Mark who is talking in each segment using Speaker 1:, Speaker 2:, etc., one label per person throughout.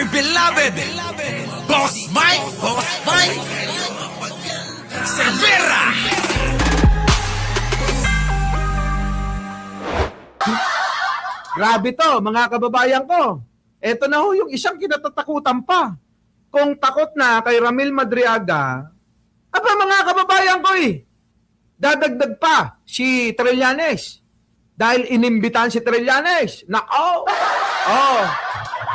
Speaker 1: beloved Boss Mike Cervera.
Speaker 2: Grabe to, mga kababayan ko. Ito na ho yung isang kinatatakutan pa. Kung takot na kay Ramil Madriaga, aba mga kababayan ko dadagdag pa si Trillanes. Dahil inimbitan si Trillanes. Nako! Oh,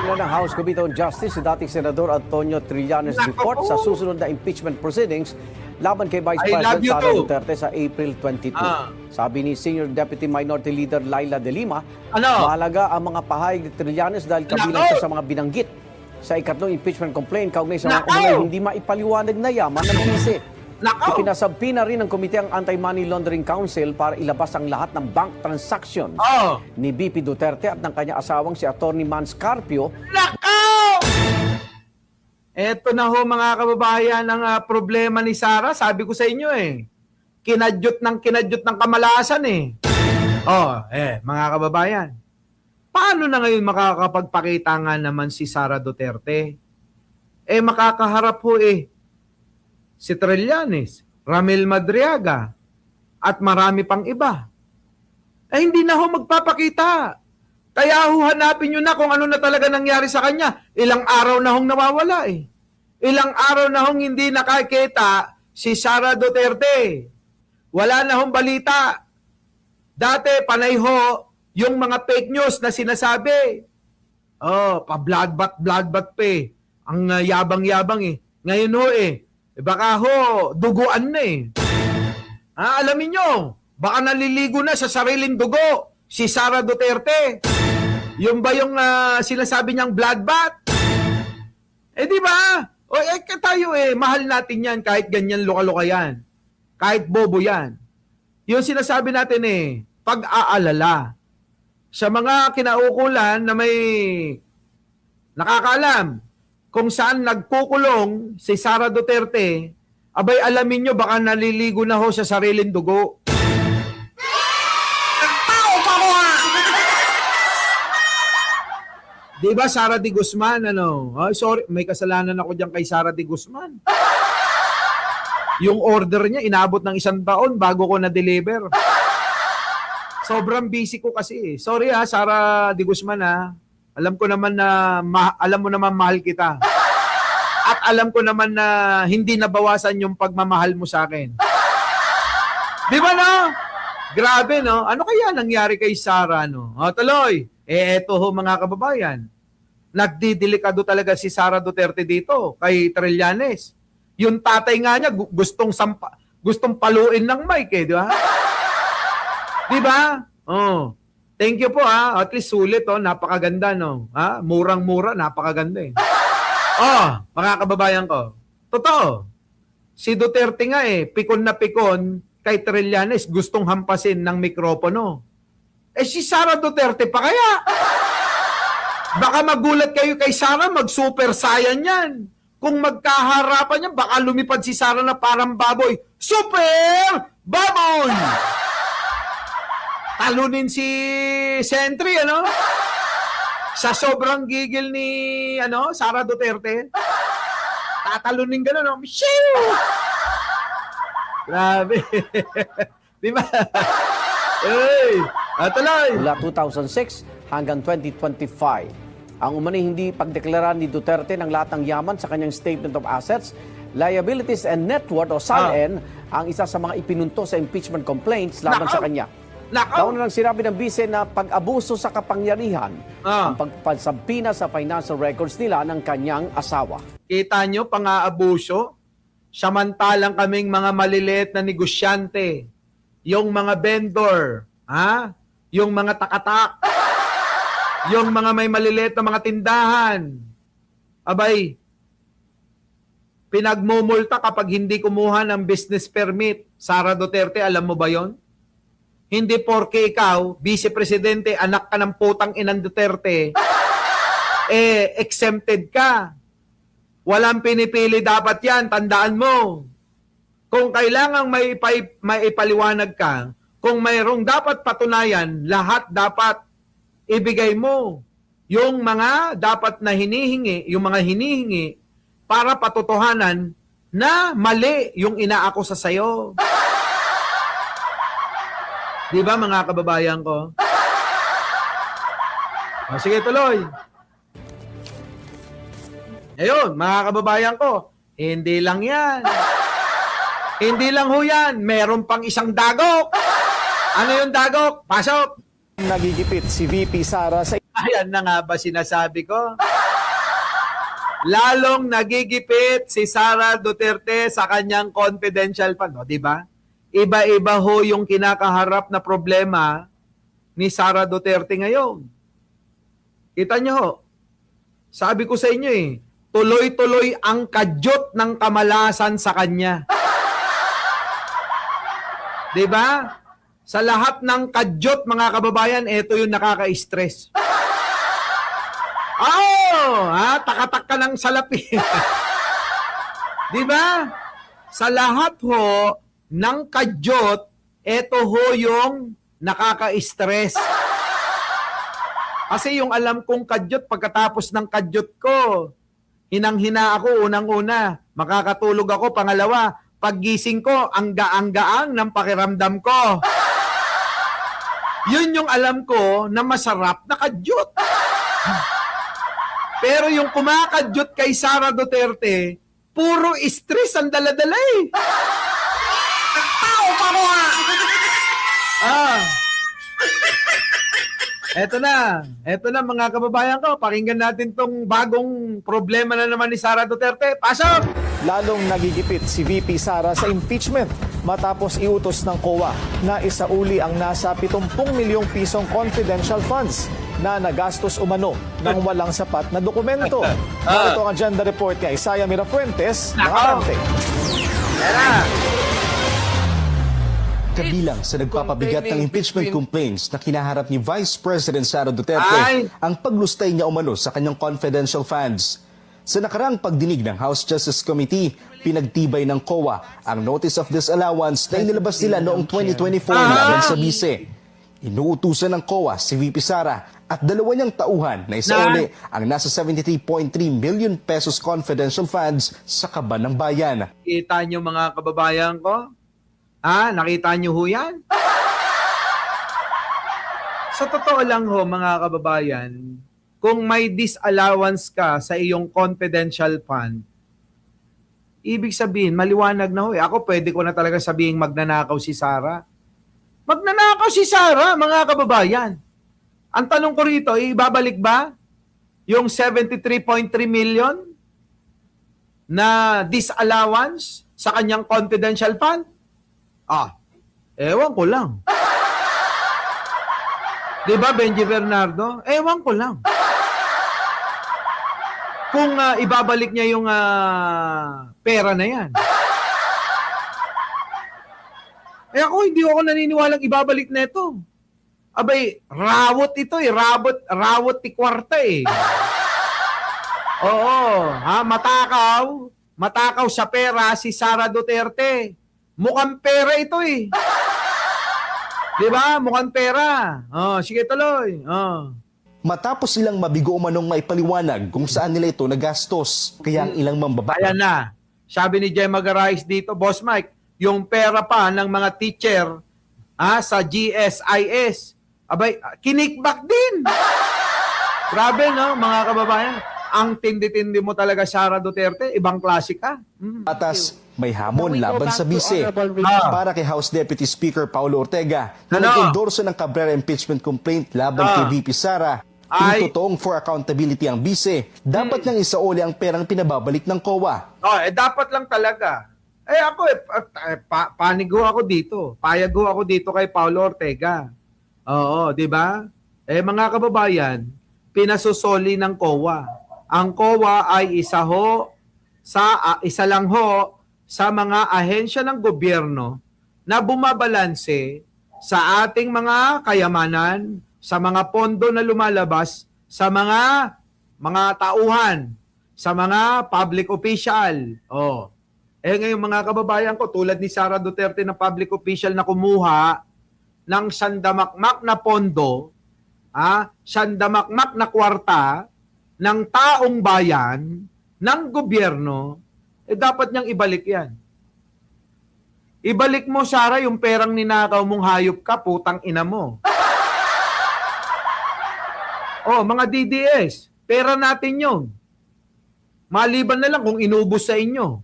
Speaker 3: Tingnan ng House Committee on Justice si dating Senador Antonio Trillanes report sa susunod na impeachment proceedings laban kay Vice
Speaker 2: I love
Speaker 3: President
Speaker 2: you
Speaker 3: Sara
Speaker 2: too.
Speaker 3: Duterte sa April 22. Sabi ni Senior Deputy Minority Leader Laila De Lima, mahalaga ang mga pahayag ni Trillanes dahil kabilang siya sa mga binanggit sa ikatlong impeachment complaint kaugnay sa mga umunoy hindi maipaliwanag na yaman ng bise. Ipinasabpi na rin ng komite ang Anti-Money Laundering Council para ilabas ang lahat ng bank transactions ni BP Duterte at ng kanyang asawang si Atty. Mans Carpio.
Speaker 2: eto na ho mga kababayan ang problema ni Sara. Sabi ko sa inyo kinadyot ng kamalasan mga kababayan. Paano na ngayon makakapagpakita nga naman si Sara Duterte? Makakaharap ho si Trillanes, Ramil Madriaga, at marami pang iba. Hindi na ho magpapakita. Kaya ho hanapin nyo na kung ano na talaga nangyari sa kanya. Ilang araw na hong nawawala Ilang araw na hong hindi nakakita si Sara Duterte. Wala na hong balita. Dati panay ho yung mga fake news na sinasabi. Pa-bloodbath pa Ang yabang-yabang Ngayon ho baka ho, duguan na alamin nyo, baka naliligo na sa sariling dugo si Sara Duterte. Yung ba yung sinasabi niyang bloodbath? Di ba? Tayo mahal natin yan kahit ganyan luka-luka yan. Kahit bobo yan. Yung sinasabi natin pag-aalala sa mga kinaukulan na may nakakaalam kung saan nagkukulong si Sara Duterte, abay alamin nyo baka naliligo na ho sa sariling dugo. Di ba Sara de Guzman, sorry, may kasalanan ako dyan kay Sara de Guzman. Yung order niya, inabot ng 1 taon bago ko na-deliver. Sobrang busy ko kasi Sorry Sara de Guzman Alam ko naman na alam mo naman mahal kita. At alam ko naman na hindi nabawasan yung pagmamahal mo sa akin. Di ba Grabe Ano kaya nangyari kay Sara tuloy. Eto ho mga kababayan. Nagdidelikado talaga si Sara Duterte dito kay Trillanes. Yung tatay nga niya gustong paluin ng mic di ba? Di ba? Thank you po At least sulit napakaganda Murang-mura, napakaganda mga kababayan ko. Totoo. Si Duterte nga pikon na pikon kay Trillanes, gustong hampasin ng mikropono. Si Sara Duterte pa kaya? Baka magulat kayo kay Sara, mag-super saiyan yan. Kung magkaharapan yan, baka lumipad si Sara na parang baboy. Super baboy! Talunin si Sentry, Sa sobrang gigil ni, Sara Duterte. Tatalunin gano'n, Shoo! Grabe. Di ba? Tuloy.
Speaker 3: Mula 2006 hanggang 2025, ang umano'y hindi pagdeklara ni Duterte ng lahat ng yaman sa kanyang Statement of Assets, Liabilities and Net Worth o SALN ang isa sa mga ipinunto sa impeachment complaints laban sa kanya. Kauna lang sinabi ng bise na pag-abuso sa kapangyarihan ang pagpasampina sa financial records nila ng kanyang asawa.
Speaker 2: Kita nyo, pang-aabuso? Samantalang kaming mga maliliit na negosyante, yung mga vendor, yung mga takatak, yung mga may maliliit na mga tindahan, abay, pinagmumulta kapag hindi kumuha ng business permit. Sara Duterte, alam mo ba yon? Hindi porke ikaw, Vice Presidente, anak ka ng putang inang Duterte, exempted ka. Walang pinipili dapat yan, tandaan mo. Kung kailangang may ipaliwanag ka, kung mayroong dapat patunayan, lahat dapat ibigay mo. yung mga dapat na hinihingi, yung mga hinihingi para patotohanan na mali yung inaakusa sa'yo. Di ba mga kababayan ko? O, sige, tuloy. Ayun, mga kababayan ko, hindi lang yan. Hindi lang ho yan, meron pang isang dagok. Ano yung dagok? Pasok!
Speaker 4: Nagigipit si VP Sara sa
Speaker 2: Ayan na nga ba sinasabi ko? Lalong nagigipit si Sara Duterte sa kanyang confidential fund. O, di ba? Iba-iba ho yung kinakaharap na problema ni Sara Duterte ngayon. Kita nyo ho, sabi ko sa inyo tuloy-tuloy ang kadyot ng kamalasan sa kanya. Di ba? Sa lahat ng kadyot, mga kababayan, ito yung nakaka-stress. Takatak ka ng salapi. Di ba? Sa lahat ho ng kadyot, ito ho yung nakaka-stress. Kasi yung alam kong kadyot, pagkatapos ng kadyot ko, hinang-hina ako unang-una, makakatulog ako pangalawa, paggising ko, ang gaang-gaang ng pakiramdam ko. Yun yung alam ko na masarap na kadyot. Pero yung kumakadyot kay Sara Duterte, puro stress ang daladala eh. Eto na mga kababayan ko, pakinggan natin tong bagong problema na naman ni Sara Duterte. Pasok!
Speaker 4: lalong nagigipit si VP Sara sa impeachment matapos iutos ng COA na isauli ang nasa 70 milyong pisong confidential funds na nagastos umano ng walang sapat na dokumento. Ito ang agenda report ni Isaiah Mirafuentes. Nakakante.
Speaker 5: Kabilang sa nagpapabigat ng impeachment complaints na kinaharap ni Vice President Sara Duterte ang paglustay niya umano sa kanyang confidential funds. Sa nakaraang pagdinig ng House Justice Committee, pinagtibay ng COA ang Notice of Disallowance na inilabas nila noong 2024 laban sa bise. Inuutusan ng COA si VP Sara at dalawa niyang tauhan na isauli ang nasa 73.3 million pesos confidential funds sa kaban ng bayan.
Speaker 2: Kita niyo mga kababayan ko? Nakita niyo ho yan? Sa totoo lang ho mga kababayan, kung may disallowance ka sa iyong confidential fund, ibig sabihin, maliwanag na ho. Ako pwede ko na talaga sabihin magnanakaw si Sara. Magnanakaw si Sara, mga kababayan. Ang tanong ko rito, ibabalik ba yung 73.3 million na disallowance sa kanyang confidential fund? Ewan ko lang. Diba, Benji Bernardo? Ewan ko lang. Kung ibabalik niya yung pera na yan. Ako, hindi ako naniniwalang ibabalik na ito. Abay, rawot ito eh. Rawot ti kwarta eh. Oo, matakaw. Matakaw sa pera si Sara Duterte. Mukhang pera ito eh. Diba? Mukhang pera. Sige tuloy.
Speaker 5: Matapos silang mabigo umanong maipaliwanag kung saan nila ito nagastos. Kaya ang ilang mambabayan.
Speaker 2: Ayan na. Sabi ni Gemma Garais dito, Boss Mike, yung pera pa ng mga teacher sa GSIS, abay, kinikback din. Grabe, no, mga kababayan. Ang tindi-tindi mo talaga, Sara Duterte. Ibang klase ka.
Speaker 5: Atas, may hamon laban sa bise. Para kay House Deputy Speaker Paulo Ortega na nag-endorso ng Cabrera impeachment complaint laban kay VP Sara. Kung totoong for accountability ang bise, dapat nang isauli ang perang pinababalik ng COA.
Speaker 2: Dapat lang talaga. Ako, panigo ako dito. Payago ako dito kay Paulo Ortega. Oo, di ba? Mga kababayan, pinasusoli ng COA. Ang COA ay isa lang ho sa mga ahensya ng gobyerno na bumabalanse sa ating mga kayamanan, sa mga pondo na lumalabas, sa mga tauhan, sa mga public official. Ngayon mga kababayan ko, tulad ni Sara Duterte na public official na kumuha ng sandamakmak na pondo sandamakmak na kwarta ng taong bayan, ng gobyerno, dapat niyang ibalik yan. Ibalik mo, Sara, yung perang ninakaw mong hayop ka, putang ina mo. Oh, mga DDS, pera natin yun. Maliban na lang kung inubos sa inyo.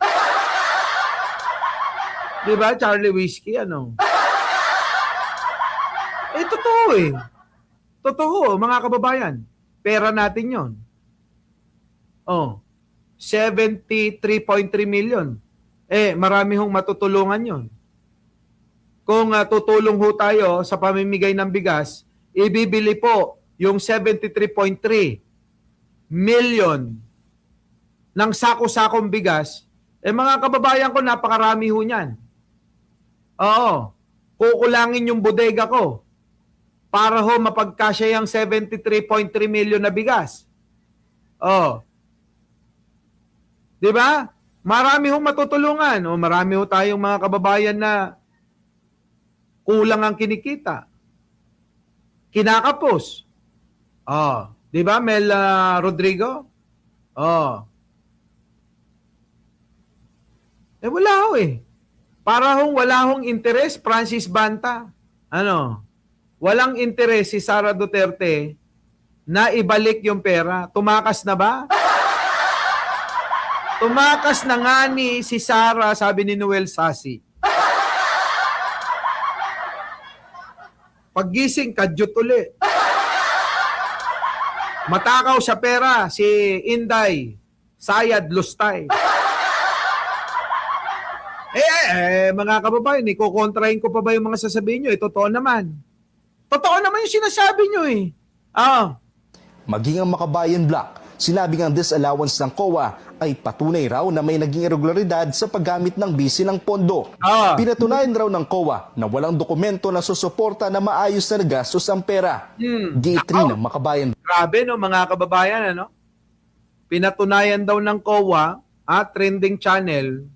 Speaker 2: Diba, Charlie Whiskey, ano? Totoo eh. Totoo, mga kababayan. Pera natin yon. Oh, 73.3 million. Marami hong matutulungan yon. Kung tutulong ho tayo sa pamimigay ng bigas, ibibili po yung 73.3 million ng sako-sakong bigas, mga kababayan ko, napakarami ho niyan. Oo, kukulangin yung bodega ko para ho mapagkasya yung 73.3 million na bigas. Oh. 'Di ba? Marami hong matutulungan. O marami ho tayong mga kababayan na kulang ang kinikita. Kinakapos. Oh, 'di ba, Mel Rodrigo? Oh. Wala ho eh. Para hong wala hong interes, Francis Banta. Ano? Walang interes si Sara Duterte na ibalik yung pera. Tumakas na ba? Tumakas na nga ni si Sara, sabi ni Noel Sasi. Paggising, kadyot uli. Matakaw sa pera si Inday Sayad Lustay. Mga kababayan, kukontrahin ko pa ba yung mga sasabihin nyo? Totoo naman. Totoo naman yung sinasabi nyo eh.
Speaker 5: Maging ang Makabayan Block, sinabi ng disallowance ng COA ay patunay raw na may naging irregularidad sa paggamit ng bisi ng pondo. Pinatunayan raw ng COA na walang dokumento na susuporta na maayos na nagastos ang pera. G3 ng Makabayan.
Speaker 2: Grabe no, mga kababayan, ano? Pinatunayan daw ng COA, trending channel.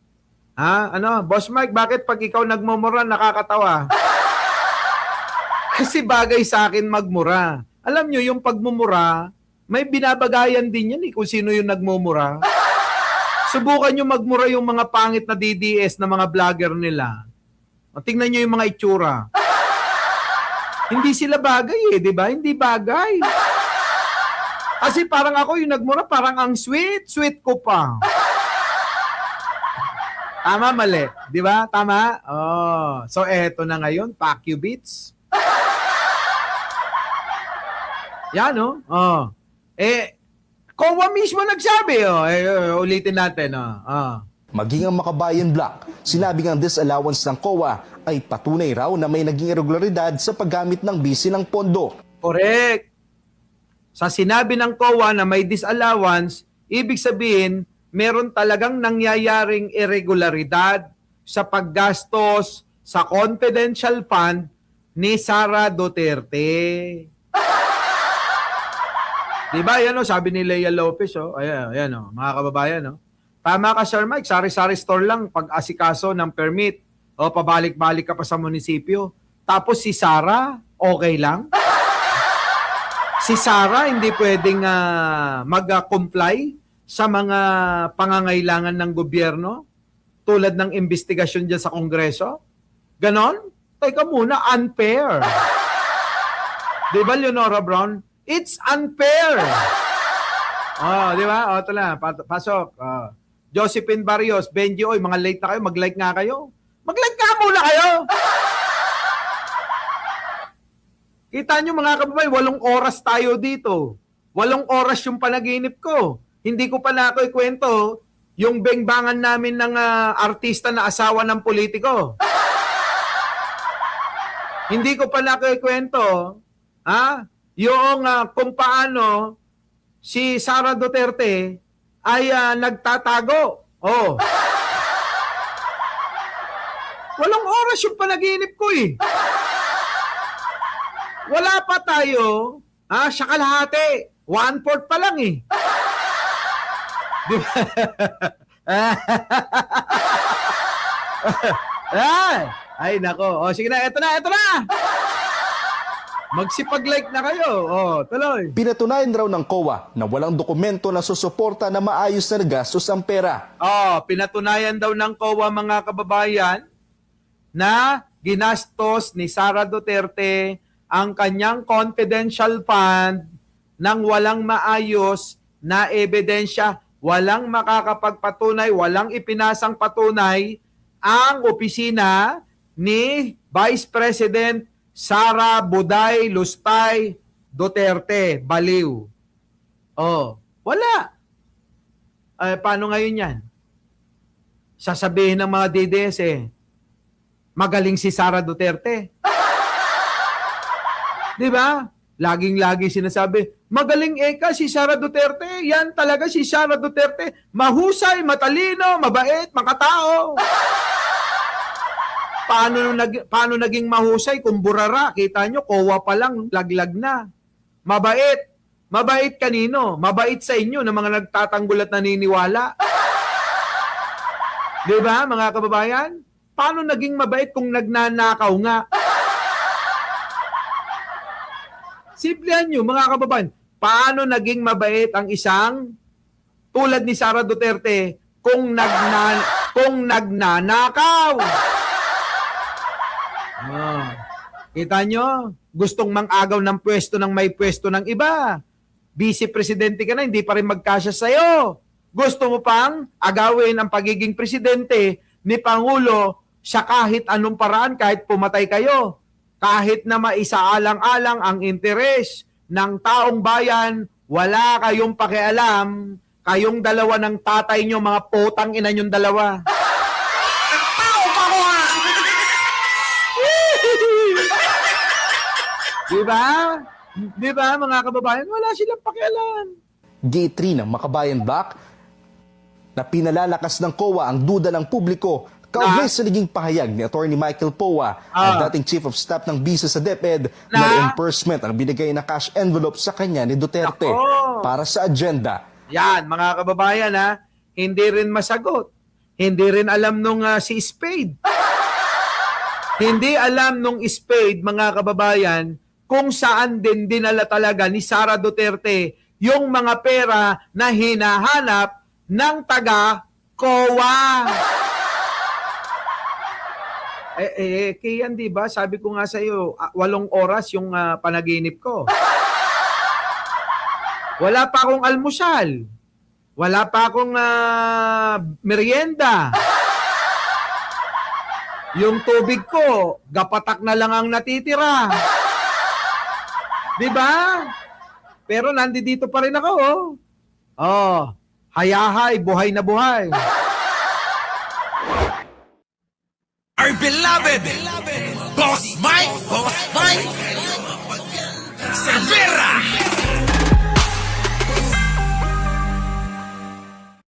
Speaker 2: Boss Mike, bakit pag ikaw nagmumura nakakatawa? Kasi bagay sa akin magmura. Alam nyo, yung pagmumura, may binabagayan din yan kung sino yung nagmumura. Subukan nyo magmura yung mga pangit na DDS na mga vlogger nila. Tingnan nyo yung mga itsura. Hindi sila bagay di ba? Hindi bagay. Kasi parang ako yung nagmura, parang ang sweet ko pa. Tama, mali. Di ba? Tama? So eto na ngayon, Pacquiao Beats. Yan, no? COA mismo nagsabi, ulitin natin,
Speaker 5: Maging ang Makabayan Block, sinabi ng disallowance ng COA ay patunay raw na may naging irregularidad sa paggamit ng bisi ng pondo.
Speaker 2: Correct. Sa sinabi ng COA na may disallowance, ibig sabihin, meron talagang nangyayaring irregularidad sa paggastos sa confidential fund ni Sara Duterte. Diba? Yan sabi ni Lea Lopez. Ayan, mga kababayan. Tama ka, Sir Mike. Sari-sari store lang pag asikaso ng permit. Pabalik-balik ka pa sa munisipyo. Tapos si Sara, okay lang? Si Sara hindi pwedeng mag-comply sa mga pangangailangan ng gobyerno tulad ng investigasyon dyan sa Kongreso? Ganon? Teka muna, unfair. Di ba, Leonora Brown? It's unfair. Di ba? Ito na, pasok. Josephine Barrios, Benji, mga late na kayo, mag-like nga kayo. Mag-like nga muna kayo. Kita nyo mga kababayan, 8 oras tayo dito. 8 oras yung panaginip ko. Hindi ko pa na ako ikwento yung bengbangan namin ng artista na asawa ng politiko. Hindi ko pa na ako ikwento yung kung paano si Sara Duterte ay nagtatago. 8 oras yung panaginip ko eh. Wala pa tayo sa kalahati. 1/4 pa lang eh. Diba? Ay, nako. Sige na, eto na. Magsipag-like na kayo. Oh, tuloy.
Speaker 5: Pinatunayan raw ng COA na walang dokumento na susuporta na maayos na nagastos ang pera.
Speaker 2: Oh, pinatunayan daw ng COA, mga kababayan, na ginastos ni Sara Duterte ang kanyang confidential fund nang walang maayos na ebidensya, walang makakapagpatunay, walang ipinasang patunay ang opisina ni Vice President Sara Buday Lustay Duterte Baliw. Oh, wala. Paano ngayon yan? Sasabihin ng mga DDS magaling si Sara Duterte. Di ba? Laging-lagi sinasabi, magaling si Sara Duterte. Yan talaga si Sara Duterte. Mahusay, matalino, mabait, makatao. Paano naging mahusay kung burara? Kita nyo, COA pa lang, laglag na. Mabait. Mabait kanino? Mabait sa inyo na mga nagtatanggol at naniniwala. Di ba, mga kababayan? Paano naging mabait kung nagnanakaw nga? Simplihan nyo, mga kababayan. Paano naging mabait ang isang tulad ni Sara Duterte kung nagnanakaw? Kita nyo? Gustong mang-agaw ng pwesto ng may pwesto ng iba. Vice Presidente ka na, hindi pa rin magkasya sa'yo. Gusto mo pang agawin ang pagiging presidente ni Pangulo sa kahit anong paraan, kahit pumatay kayo. Kahit na maisaalang-alang ang interes ng taong bayan, wala kayong pakialam. Kayong dalawa ng tatay nyo, mga potang ina nyong dalawa. Diba? Diba, mga kababayan? Wala silang pakialam.
Speaker 5: Gate 3 ng Makabayan Block na pinalalakas ng COA ang duda ng publiko kaugnay sa naging pahayag ni Atty. Michael Poa, ang dating Chief of Staff ng BISA sa DepEd, na reimbursement ang binigay na cash envelope sa kanya ni Duterte para sa agenda.
Speaker 2: Yan, mga kababayan, hindi rin masagot. Hindi rin alam nung si Spade. Hindi alam nung Spade, mga kababayan, kung saan din dinala talaga ni Sara Duterte yung mga pera na hinahanap ng taga-COA. Kiyan, di ba? Sabi ko nga sa iyo, 8 oras yung panaginip ko. Wala pa akong almusal. Wala pa akong merienda. Yung tubig ko, gapatak na lang ang natitira. Di ba? Pero nandito pa rin ako, hayahay, buhay na buhay.
Speaker 1: Our beloved Boss Mike Cervera.